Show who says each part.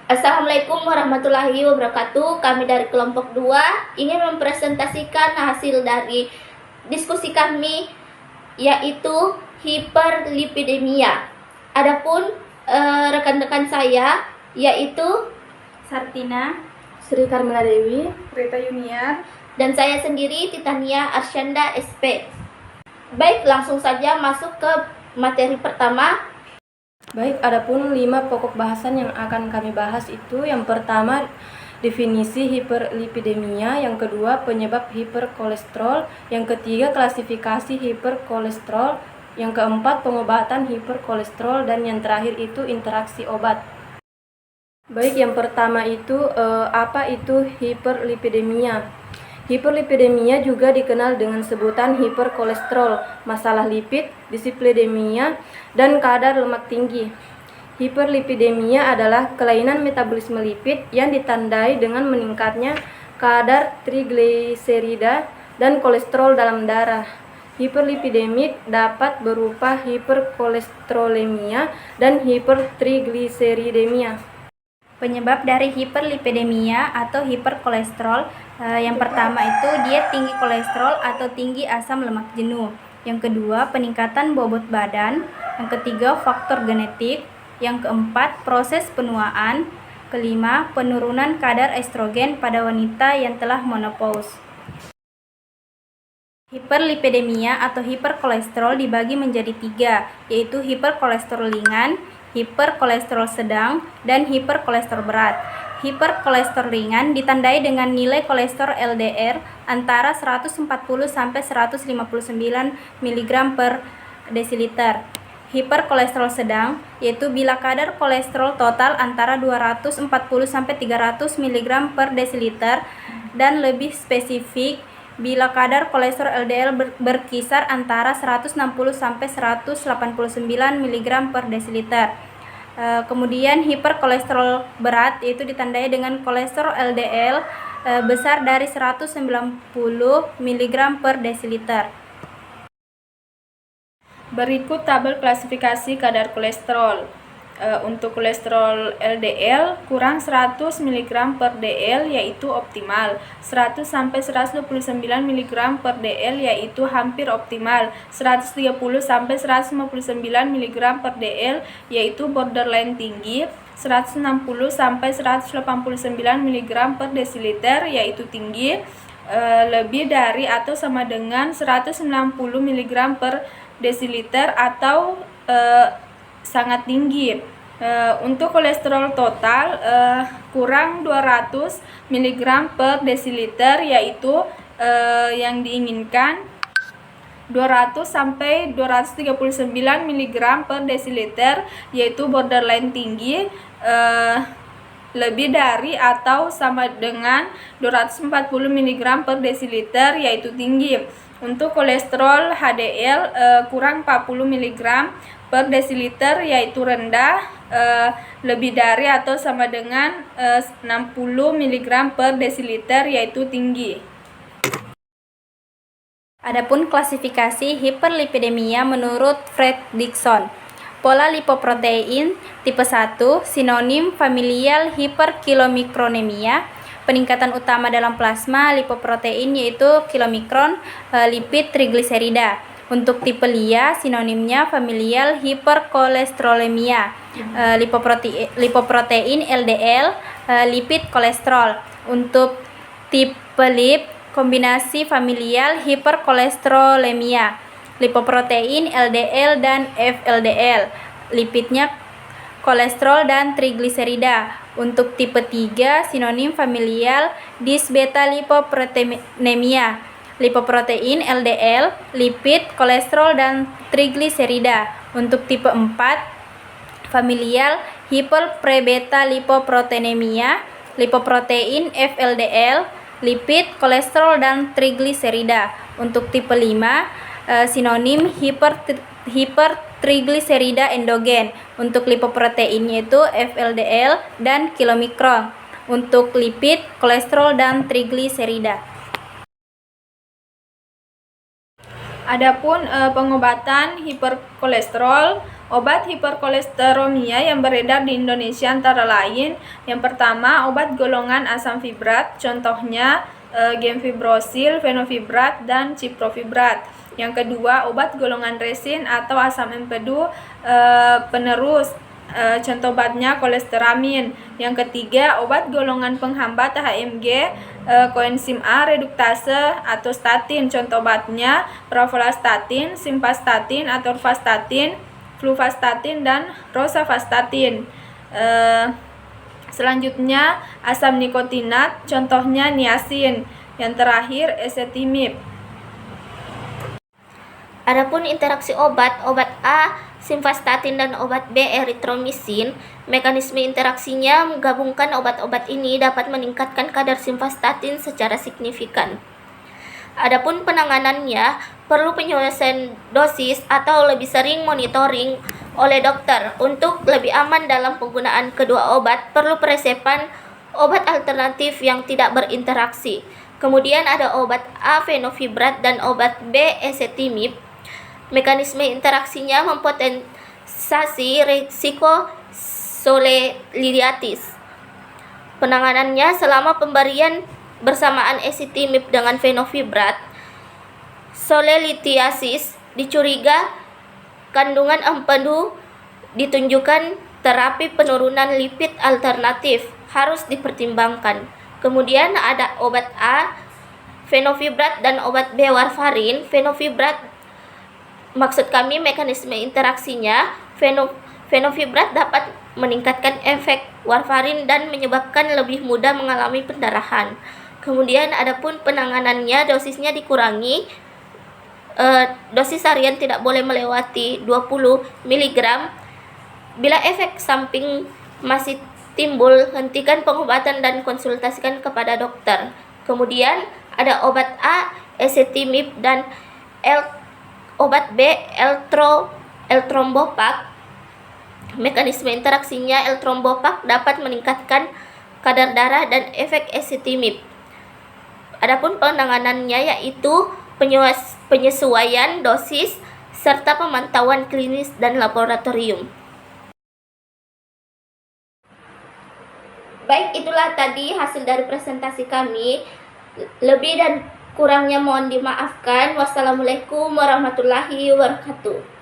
Speaker 1: Assalamualaikum warahmatullahi wabarakatuh. Kami dari kelompok 2 ingin mempresentasikan hasil dari diskusi kami, yaitu hiperlipidemia. Adapun rekan-rekan saya yaitu
Speaker 2: Sartina,
Speaker 3: Sri Karmela Dewi,
Speaker 2: Rita Yuniar,
Speaker 1: dan saya sendiri Titania Arsyanda SP. Baik, langsung saja masuk ke materi pertama.
Speaker 3: Baik, adapun 5 pokok bahasan yang akan kami bahas itu yang pertama definisi hiperlipidemia, yang kedua penyebab hiperkolesterol, yang ketiga klasifikasi hiperkolesterol, yang keempat pengobatan hiperkolesterol, dan yang terakhir itu interaksi obat. Baik, yang pertama itu apa itu hiperlipidemia? Hiperlipidemia juga dikenal dengan sebutan hiperkolesterol, masalah lipid, dislipidemia, dan kadar lemak tinggi. Hiperlipidemia adalah kelainan metabolisme lipid yang ditandai dengan meningkatnya kadar trigliserida dan kolesterol dalam darah. Hiperlipidemik dapat berupa hiperkolesterolemia dan hipertrigliseridemia.
Speaker 2: penyebab dari hiperlipidemia atau hiperkolesterol. Yang pertama itu dia tinggi kolesterol atau tinggi asam lemak jenuh. Yang kedua, peningkatan bobot badan. Yang ketiga, faktor genetik. Yang keempat, proses penuaan. Kelima, penurunan kadar estrogen pada wanita yang telah menopause. Hiperlipidemia atau hiperkolesterol dibagi menjadi 3, yaitu hiperkolesterol ringan, hiperkolesterol sedang, dan hiperkolesterol berat. Hiperkolesterol ringan ditandai dengan nilai kolesterol LDL antara 140 sampai 159 mg per desiliter. Hiperkolesterol sedang yaitu bila kadar kolesterol total antara 240 sampai 300 mg per desiliter, dan lebih spesifik bila kadar kolesterol LDL berkisar antara 160 sampai 189 mg per desiliter. Kemudian hiperkolesterol berat yaitu ditandai dengan kolesterol LDL besar dari 190 mg per desiliter.
Speaker 4: Berikut tabel klasifikasi kadar kolesterol. Untuk kolesterol LDL kurang 100 mg per dl yaitu optimal, 100 sampai 129 mg per dl yaitu hampir optimal, 130 sampai 159 mg per dl yaitu borderline tinggi, 160 sampai 189 mg per desiliter yaitu tinggi, lebih dari atau sama dengan 190 mg per desiliter atau sangat tinggi. Untuk kolesterol total kurang 200 mg per desiliter yaitu yang diinginkan 200 sampai 239 mg per desiliter yaitu borderline tinggi, lebih dari atau sama dengan 240 mg per desiliter yaitu tinggi. Untuk kolesterol HDL kurang 40 mg per desiliter yaitu rendah, lebih dari atau sama dengan 60 mg per desiliter yaitu tinggi.
Speaker 2: Adapun klasifikasi hiperlipidemia menurut Fredrickson. Pola lipoprotein tipe 1 sinonim familial hiperkilomikronemia. Peningkatan utama dalam plasma lipoprotein yaitu kilomikron lipid trigliserida. Untuk tipe LIA sinonimnya familial hiperkolesterolemia, lipoprotein LDL, lipid kolesterol. Untuk tipe LIP kombinasi familial hiperkolesterolemia, lipoprotein LDL dan FLDL, lipidnya kolesterol dan trigliserida. Untuk tipe 3 sinonim familial disbeta-lipoproteinemia, lipoprotein LDL, lipid, kolesterol, dan trigliserida. Untuk tipe 4 familial hiperprebeta-lipoproteinemia, lipoprotein FLDL, lipid, kolesterol, dan trigliserida. Untuk tipe 5 sinonim hipertrigliserida endogen. Untuk lipoprotein yaitu FLDL dan kilomikron. Untuk lipid, kolesterol, dan trigliserida.
Speaker 4: Adapun pengobatan hiperkolesterol, Obat hiperkolesteremia yang beredar di Indonesia antara lain, yang pertama obat golongan asam fibrat, contohnya gemfibrozil, fenofibrat, dan ciprofibrat. Yang kedua obat golongan resin atau asam empedu penerus, contoh obatnya kolesteramin. Yang ketiga obat golongan penghambat HMG, koenzim A reduktase atau statin, contoh obatnya pravastatin, simvastatin, atorvastatin, fluvastatin, dan rosuvastatin. Selanjutnya asam nikotinat, contohnya niacin. Yang terakhir ezetimibe.
Speaker 1: Adapun interaksi obat A, simvastatin, dan obat B, eritromisin, mekanisme interaksinya menggabungkan obat-obat ini dapat meningkatkan kadar simvastatin secara signifikan. Adapun penanganannya perlu penyesuaian dosis atau lebih sering monitoring oleh dokter. Untuk lebih aman dalam penggunaan kedua obat, perlu peresepan obat alternatif yang tidak berinteraksi. Kemudian ada obat A, fenofibrat, dan obat B, ezetimibe. Mekanisme interaksinya mempotensasi risiko solelitiasis. Penanganannya selama pemberian bersamaan ezetimibe dengan fenofibrat, solelitiasis dicuriga, kandungan empedu ditunjukkan, terapi penurunan lipid alternatif harus dipertimbangkan. Kemudian ada obat A, fenofibrat, dan obat B, warfarin. Fenofibrat maksud kami mekanisme interaksinya, fenofibrat dapat meningkatkan efek warfarin dan menyebabkan lebih mudah mengalami pendarahan. Kemudian adapun penanganannya, dosisnya dikurangi, dosis harian tidak boleh melewati 20 mg. Bila efek samping masih timbul, hentikan pengobatan dan konsultasikan kepada dokter. Kemudian ada obat A, ezetimibe, dan obat B, L-Thrombopak. Mekanisme interaksinya, L-Thrombopak dapat meningkatkan kadar darah dan efek ezetimibe. Adapun penanganannya yaitu penyesuaian dosis serta pemantauan klinis dan laboratorium. Baik, itulah tadi hasil dari presentasi kami. Lebih dan kurangnya mohon dimaafkan. Wassalamualaikum warahmatullahi wabarakatuh.